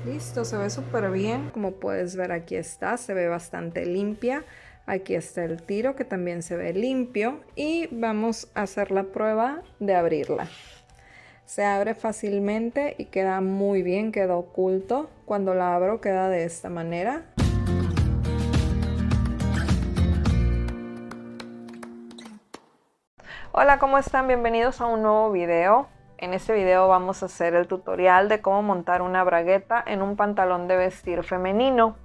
Listo, se ve súper bien. Como puedes ver, aquí está, se ve bastante limpia. Aquí está el tiro que también se ve limpio y vamos a hacer la prueba de abrirla. Se abre fácilmente y queda muy bien, queda oculto. Cuando la abro queda de esta manera. Hola, ¿cómo están? Bienvenidos a un nuevo video. En este video vamos a hacer el tutorial de cómo montar una bragueta en un pantalón de vestir femenino.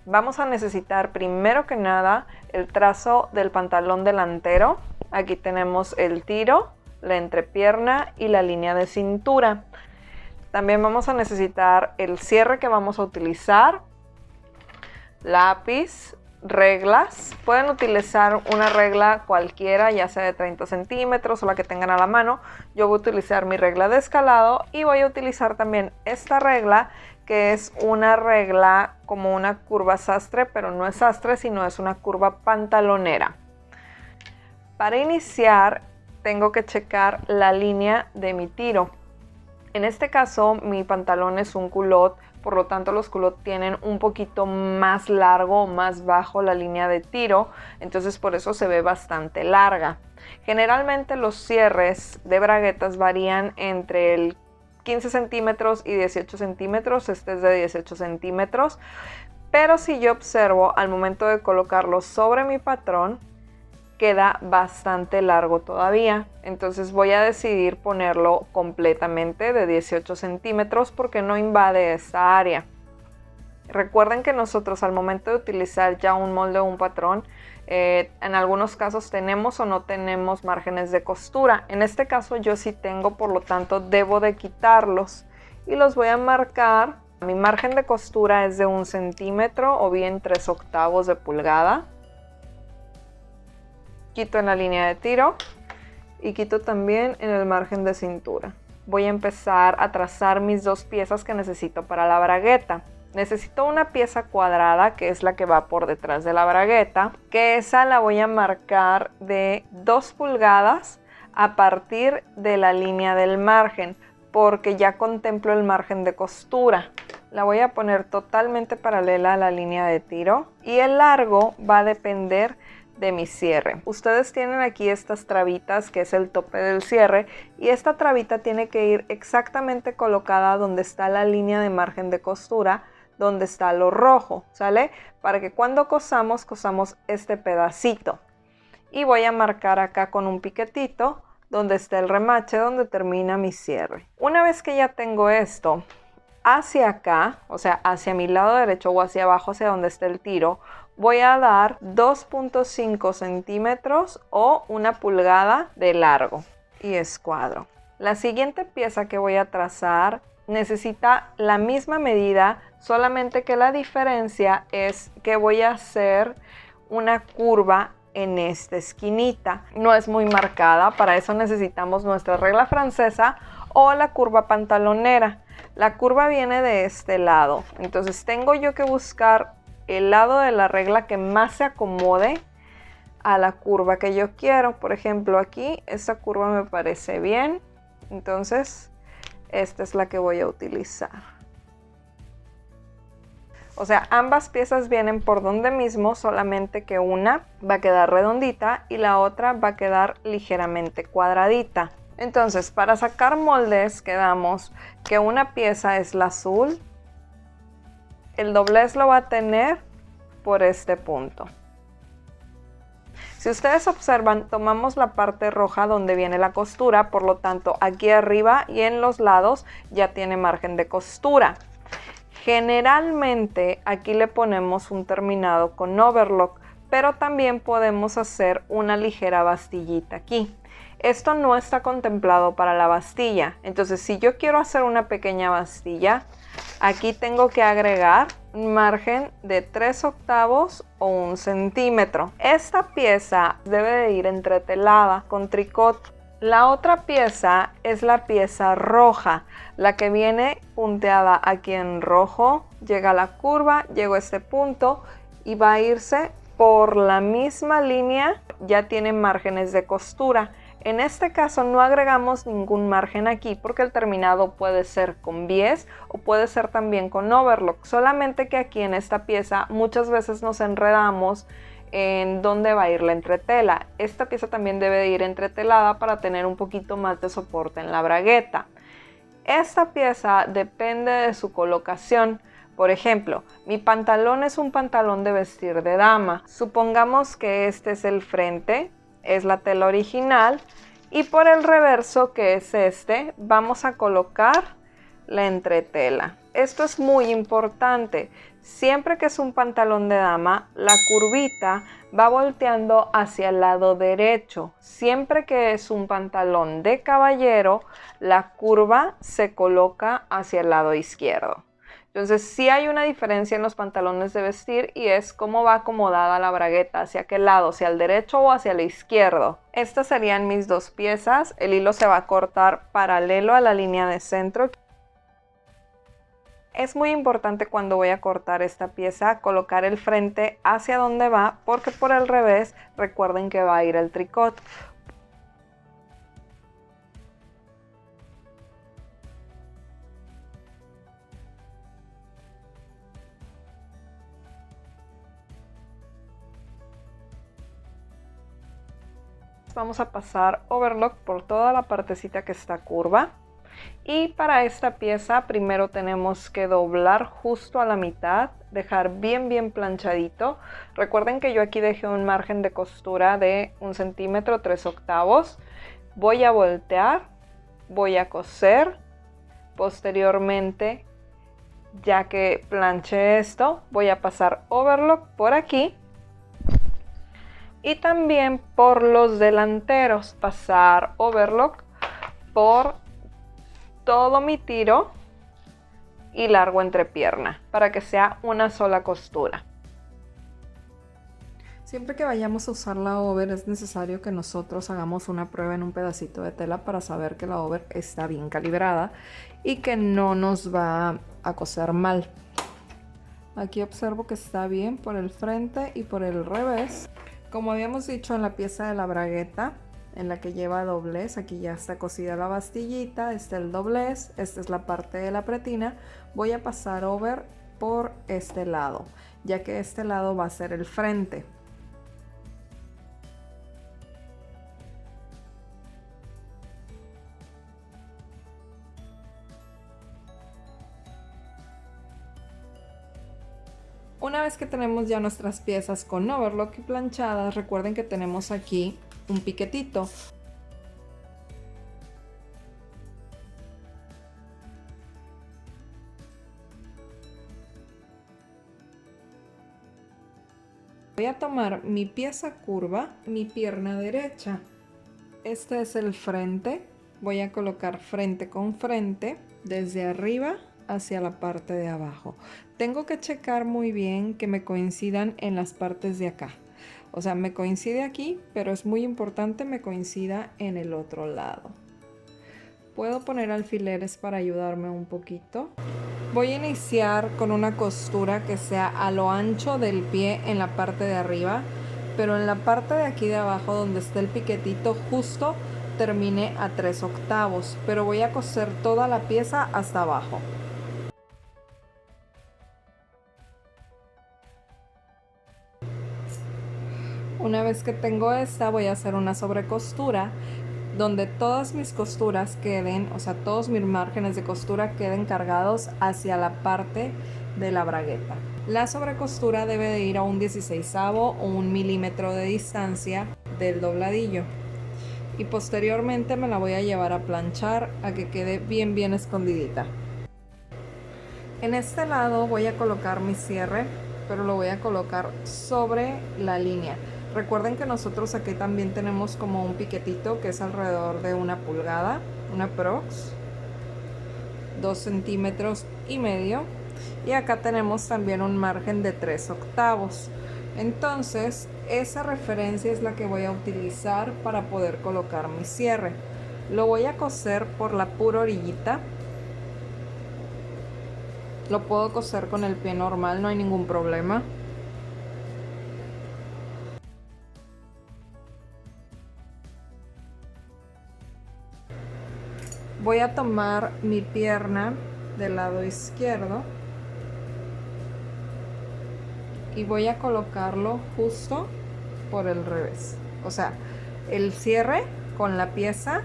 Vamos a necesitar primero que nada el trazo del pantalón delantero. Aquí tenemos el tiro, la entrepierna y la línea de cintura. También vamos a necesitar el cierre que vamos a utilizar, lápiz, reglas. Pueden utilizar una regla cualquiera, ya sea de 30 centímetros o la que tengan a la mano. Yo voy a utilizar mi regla de escalado y voy a utilizar también esta regla, que es una regla como una curva sastre, pero no es sastre, sino es una curva pantalonera. Para iniciar, tengo que checar la línea de mi tiro. En este caso, mi pantalón es un culot, por lo tanto los culottes tienen un poquito más largo o más bajo la línea de tiro, entonces por eso se ve bastante larga. Generalmente los cierres de braguetas varían entre el 15 centímetros y 18 centímetros, este es de 18 centímetros, pero si yo observo al momento de colocarlo sobre mi patrón, queda bastante largo todavía, entonces voy a decidir ponerlo completamente de 18 centímetros porque no invade esta área. Recuerden que nosotros al momento de utilizar ya un molde o un patrón, en algunos casos tenemos o no tenemos márgenes de costura. En este caso yo sí tengo, por lo tanto debo de quitarlos y los voy a marcar. Mi margen de costura es de 1 centímetro o bien 3/8 de pulgada. Quito en la línea de tiro y quito también en el margen de cintura. Voy a empezar a trazar mis dos piezas que necesito para la bragueta. Necesito una pieza cuadrada, que es la que va por detrás de la bragueta, que esa la voy a marcar de 2 pulgadas a partir de la línea del margen, porque ya contemplo el margen de costura. La voy a poner totalmente paralela a la línea de tiro y el largo va a depender de mi cierre. Ustedes tienen aquí estas trabitas, que es el tope del cierre, y esta trabita tiene que ir exactamente colocada donde está la línea de margen de costura, donde está lo rojo, ¿sale? Para que cuando cosamos este pedacito. Y voy a marcar acá con un piquetito donde está el remache, donde termina mi cierre. Una vez que ya tengo esto, hacia acá, o sea, hacia mi lado derecho o hacia abajo, hacia donde está el tiro, voy a dar 2.5 centímetros o 1 pulgada de largo y escuadro. La siguiente pieza que voy a trazar necesita la misma medida, solamente que la diferencia es que voy a hacer una curva en esta esquinita. No es muy marcada, para eso necesitamos nuestra regla francesa o la curva pantalonera. La curva viene de este lado, entonces tengo yo que buscar el lado de la regla que más se acomode a la curva que yo quiero. Por ejemplo, aquí esta curva me parece bien, entonces esta es la que voy a utilizar. O sea, ambas piezas vienen por donde mismo, solamente que una va a quedar redondita y la otra va a quedar ligeramente cuadradita. Entonces, para sacar moldes quedamos que una pieza es la azul, el doblez lo va a tener por este punto. Si ustedes observan, tomamos la parte roja donde viene la costura, por lo tanto aquí arriba y en los lados ya tiene margen de costura. Generalmente aquí le ponemos un terminado con overlock, pero también podemos hacer una ligera bastillita aquí. Esto no está contemplado para la bastilla, entonces si yo quiero hacer una pequeña bastilla, aquí tengo que agregar un margen de 3/8 o 1 centímetro. Esta pieza debe de ir entretelada con tricot. La otra pieza es la pieza roja, la que viene punteada aquí en rojo, llega a la curva, llego a este punto y va a irse por la misma línea, ya tiene márgenes de costura. En este caso no agregamos ningún margen aquí porque el terminado puede ser con bies o puede ser también con overlock, solamente que aquí en esta pieza muchas veces nos enredamos en dónde va a ir la entretela. Esta pieza también debe de ir entretelada para tener un poquito más de soporte en la bragueta. Esta pieza depende de su colocación. Por ejemplo, mi pantalón es un pantalón de vestir de dama. Supongamos que este es el frente, es la tela original, y por el reverso, que es este, vamos a colocar la entretela. Esto es muy importante. Siempre que es un pantalón de dama, la curvita va volteando hacia el lado derecho. Siempre que es un pantalón de caballero, la curva se coloca hacia el lado izquierdo. Entonces sí hay una diferencia en los pantalones de vestir y es cómo va acomodada la bragueta, hacia qué lado, hacia el derecho o hacia el izquierdo. Estas serían mis dos piezas. El hilo se va a cortar paralelo a la línea de centro. Es muy importante cuando voy a cortar esta pieza colocar el frente hacia donde va, porque por el revés recuerden que va a ir el tricot. Vamos a pasar overlock por toda la partecita que está curva. Y para esta pieza primero tenemos que doblar justo a la mitad, dejar bien planchadito. Recuerden que yo aquí dejé un margen de costura de 1 centímetro 3/8. Voy a voltear, voy a coser. Posteriormente, ya que planché esto, voy a pasar overlock por aquí. Y también por los delanteros, pasar overlock por todo mi tiro y largo entrepierna para que sea una sola costura. Siempre que vayamos a usar la over es necesario que nosotros hagamos una prueba en un pedacito de tela para saber que la over está bien calibrada y que no nos va a coser mal. Aquí observo que está bien por el frente y por el revés. Como habíamos dicho en la pieza de la bragueta, en la que lleva doblez, aquí ya está cosida la bastillita, está el doblez, esta es la parte de la pretina. Voy a pasar over por este lado, ya que este lado va a ser el frente. Una vez que tenemos ya nuestras piezas con overlock y planchadas, recuerden que tenemos aquí un piquetito. Voy a tomar mi pieza curva, mi pierna derecha. Este es el frente. Voy a colocar frente con frente desde arriba hacia la parte de abajo. Tengo que checar muy bien que me coincidan en las partes de acá. O sea, me coincide aquí, pero es muy importante me coincida en el otro lado. Puedo poner alfileres para ayudarme un poquito. Voy a iniciar con una costura que sea a lo ancho del pie en la parte de arriba, pero en la parte de aquí de abajo donde está el piquetito justo termine a 3/8, pero voy a coser toda la pieza hasta abajo. Una vez que tengo esta, voy a hacer una sobrecostura donde todas mis costuras queden, o sea, todos mis márgenes de costura queden cargados hacia la parte de la bragueta. La sobrecostura debe de ir a un 16avo o 1 milímetro de distancia del dobladillo. Y posteriormente me la voy a llevar a planchar a que quede bien escondidita. En este lado voy a colocar mi cierre, pero lo voy a colocar sobre la línea. Recuerden que nosotros aquí también tenemos como un piquetito que es alrededor de 1 pulgada, una prox, 2,5 centímetros. Y acá tenemos también un margen de 3/8. Entonces, esa referencia es la que voy a utilizar para poder colocar mi cierre. Lo voy a coser por la pura orillita. Lo puedo coser con el pie normal, no hay ningún problema. Voy a tomar mi pierna del lado izquierdo y voy a colocarlo justo por el revés. O sea, el cierre con la pieza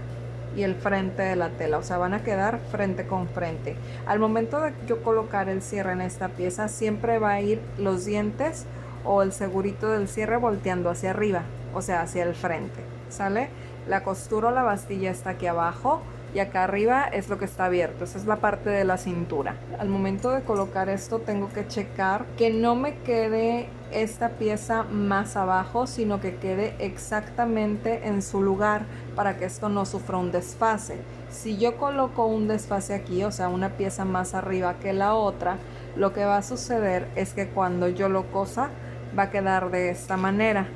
y el frente de la tela, o sea, van a quedar frente con frente. Al momento de yo colocar el cierre en esta pieza, siempre va a ir los dientes o el segurito del cierre volteando hacia arriba, o sea, hacia el frente, ¿sale? La costura o la bastilla está aquí abajo y acá arriba es lo que está abierto, esa es la parte de la cintura. Al momento de colocar esto tengo que checar que no me quede esta pieza más abajo, sino que quede exactamente en su lugar para que esto no sufra un desfase. Si yo coloco un desfase aquí, o sea, una pieza más arriba que la otra, lo que va a suceder es que cuando yo lo cosa va a quedar de esta manera,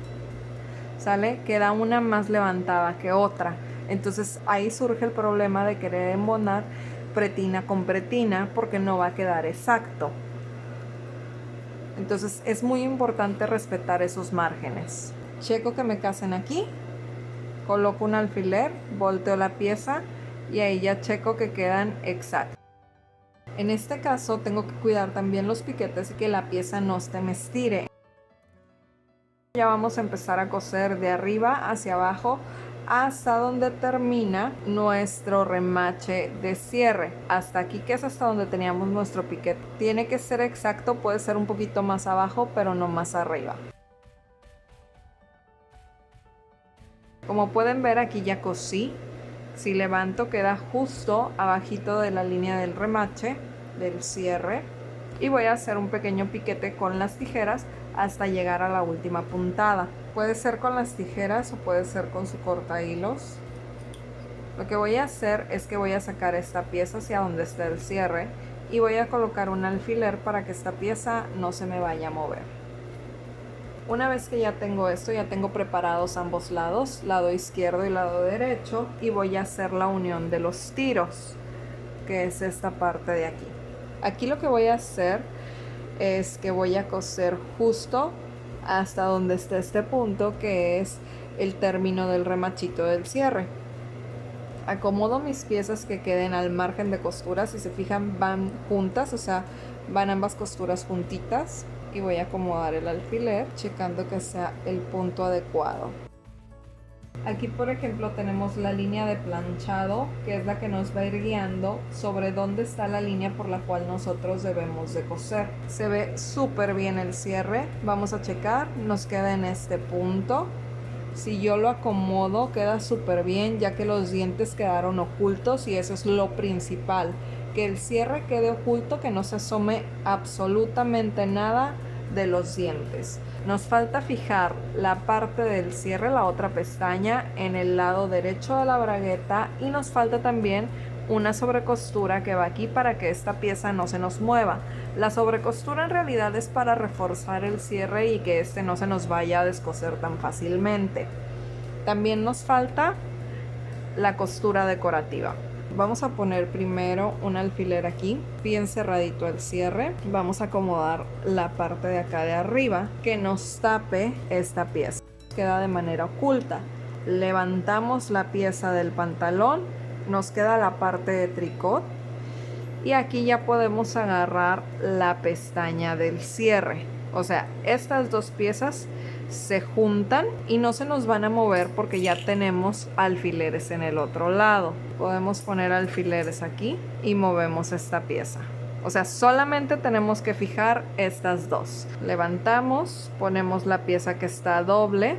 ¿sale? Queda una más levantada que otra. Entonces ahí surge el problema de querer embonar pretina con pretina porque no va a quedar exacto. Entonces es muy importante respetar esos márgenes. Checo que me casen aquí, coloco un alfiler, volteo la pieza y ahí ya checo que quedan exactos. En este caso tengo que cuidar también los piquetes y que la pieza no se me estire. Ya vamos a empezar a coser de arriba hacia abajo hasta donde termina nuestro remache de cierre. Hasta aquí, que es hasta donde teníamos nuestro piquete. Tiene que ser exacto, puede ser un poquito más abajo, pero no más arriba. Como pueden ver, aquí ya cosí. Si levanto, queda justo abajito de la línea del remache, del cierre. Y voy a hacer un pequeño piquete con las tijeras hasta llegar a la última puntada. Puede ser con las tijeras o puede ser con su corta hilos. Lo que voy a hacer es que voy a sacar esta pieza hacia donde está el cierre y voy a colocar un alfiler para que esta pieza no se me vaya a mover. Una vez que ya tengo esto, ya tengo preparados ambos lados, lado izquierdo y lado derecho, y voy a hacer la unión de los tiros, que es esta parte de aquí. Aquí lo que voy a hacer es que voy a coser justo hasta donde esté este punto, que es el término del remachito del cierre. Acomodo mis piezas que queden al margen de costura. Si se fijan, van juntas, o sea, van ambas costuras juntitas, y voy a acomodar el alfiler checando que sea el punto adecuado. Aquí, por ejemplo, tenemos la línea de planchado, que es la que nos va a ir guiando sobre dónde está la línea por la cual nosotros debemos de coser. Se ve súper bien el cierre. Vamos a checar, nos queda en este punto. Si yo lo acomodo, queda súper bien, ya que los dientes quedaron ocultos, y eso es lo principal, que el cierre quede oculto, que no se asome absolutamente nada de los dientes. Nos falta fijar la parte del cierre, la otra pestaña, en el lado derecho de la bragueta, y nos falta también una sobrecostura que va aquí para que esta pieza no se nos mueva. La sobrecostura en realidad es para reforzar el cierre y que este no se nos vaya a descoser tan fácilmente. También nos falta la costura decorativa. Vamos a poner primero un alfiler aquí, bien cerradito el cierre. Vamos a acomodar la parte de acá de arriba que nos tape esta pieza. Queda de manera oculta. Levantamos la pieza del pantalón, nos queda la parte de tricot, y aquí ya podemos agarrar la pestaña del cierre. O sea, estas dos piezas se juntan y no se nos van a mover porque ya tenemos alfileres en el otro lado. Podemos poner alfileres aquí y movemos esta pieza. O sea, solamente tenemos que fijar estas dos. Levantamos, ponemos la pieza que está doble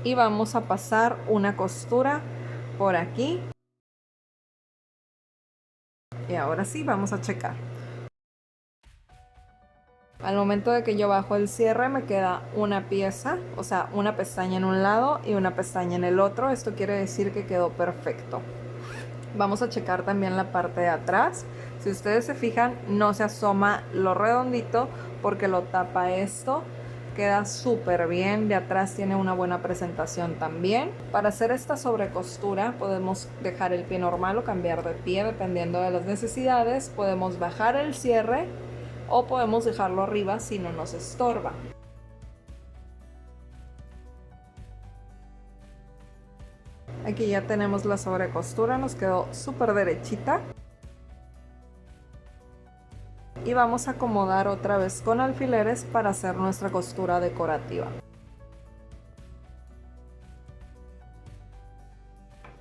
y vamos a pasar una costura por aquí. Y ahora sí, vamos a checar. Al momento de que yo bajo el cierre, me queda una pieza, o sea, una pestaña en un lado y una pestaña en el otro. Esto quiere decir que quedó perfecto. Vamos a checar también la parte de atrás. Si ustedes se fijan, no se asoma lo redondito porque lo tapa esto. Queda súper bien. De atrás tiene una buena presentación también. Para hacer esta sobrecostura podemos dejar el pie normal o cambiar de pie dependiendo de las necesidades. Podemos bajar el cierre o podemos dejarlo arriba si no nos estorba. Aquí ya tenemos la sobrecostura, nos quedó súper derechita. Y vamos a acomodar otra vez con alfileres para hacer nuestra costura decorativa.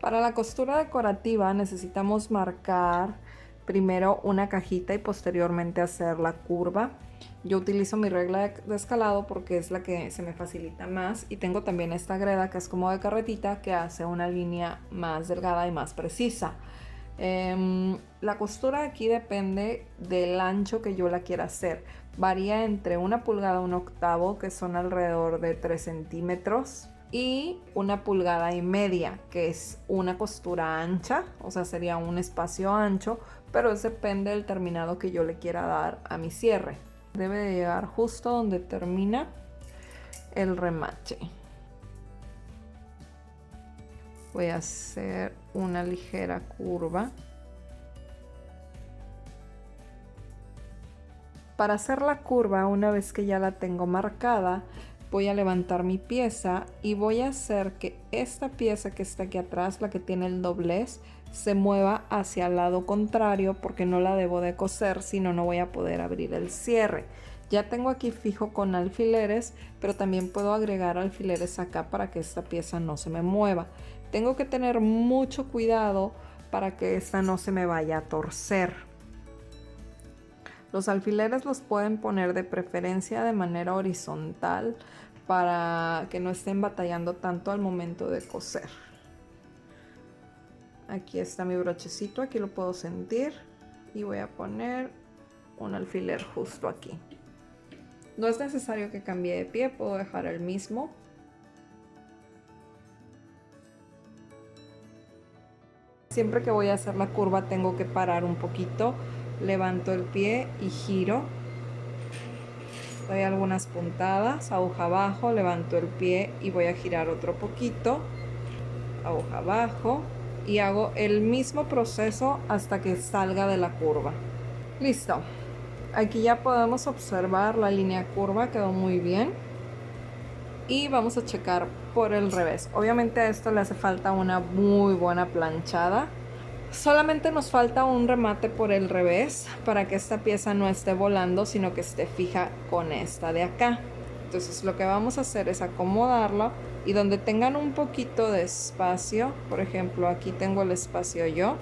Para la costura decorativa necesitamos marcar primero una cajita y posteriormente hacer la curva. Yo utilizo mi regla de escalado porque es la que se me facilita más, y tengo también esta greda que es como de carretita que hace una línea más delgada y más precisa. La costura aquí depende del ancho que yo la quiera hacer. Varía entre 1 pulgada y 1/8, que son alrededor de 3 centímetros, y 1,5 pulgadas, que es una costura ancha, o sea, sería un espacio ancho, pero eso depende del terminado que yo le quiera dar a mi cierre. Debe de llegar justo donde termina el remache. Voy a hacer una ligera curva. Para hacer la curva, una vez que ya la tengo marcada, voy a levantar mi pieza y voy a hacer que esta pieza que está aquí atrás, la que tiene el doblez, se mueva hacia el lado contrario, porque no la debo de coser, si no, no voy a poder abrir el cierre. Ya tengo aquí fijo con alfileres, pero también puedo agregar alfileres acá para que esta pieza no se me mueva. Tengo que tener mucho cuidado para que esta no se me vaya a torcer. Los alfileres los pueden poner de preferencia de manera horizontal para que no estén batallando tanto al momento de coser. Aquí está mi brochecito, aquí lo puedo sentir, y voy a poner un alfiler justo aquí. No es necesario que cambie de pie, puedo dejar el mismo. Siempre que voy a hacer la curva tengo que parar un poquito, levanto el pie y giro. Doy algunas puntadas, aguja abajo, levanto el pie y voy a girar otro poquito, aguja abajo, y hago el mismo proceso hasta que salga de la curva. Listo. Aquí ya podemos observar la línea curva, quedó muy bien. Y vamos a checar por el revés. Obviamente a esto le hace falta una muy buena planchada. Solamente nos falta un remate por el revés para que esta pieza no esté volando, sino que esté fija con esta de acá. Entonces lo que vamos a hacer es acomodarlo, y donde tengan un poquito de espacio, por ejemplo aquí tengo el espacio yo,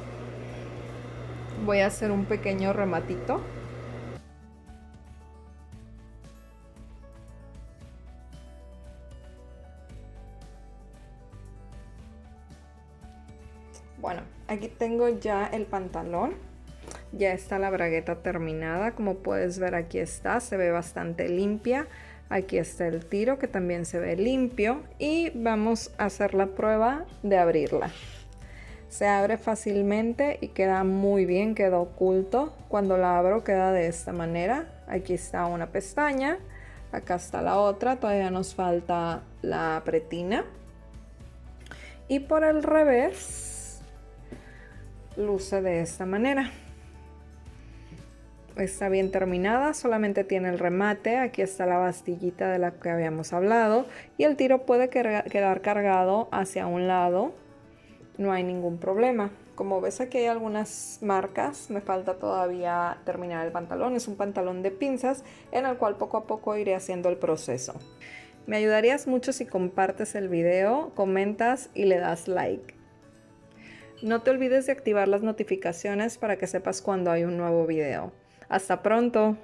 voy a hacer un pequeño rematito. Bueno, aquí tengo ya el pantalón, ya está la bragueta terminada, como puedes ver aquí está, se ve bastante limpia. Aquí está el tiro, que también se ve limpio, y vamos a hacer la prueba de abrirla. Se abre fácilmente y queda muy bien, queda oculto. Cuando la abro queda de esta manera. Aquí está una pestaña, acá está la otra, todavía nos falta la pretina. Y por el revés luce de esta manera. Está bien terminada, solamente tiene el remate. Aquí está la bastillita de la que habíamos hablado, y el tiro puede quedar cargado hacia un lado, no hay ningún problema. Como ves, aquí hay algunas marcas, me falta todavía terminar el pantalón. Es un pantalón de pinzas en el cual poco a poco iré haciendo el proceso. Me ayudarías mucho si compartes el video, comentas y le das like. No te olvides de activar las notificaciones para que sepas cuando hay un nuevo video. ¡Hasta pronto!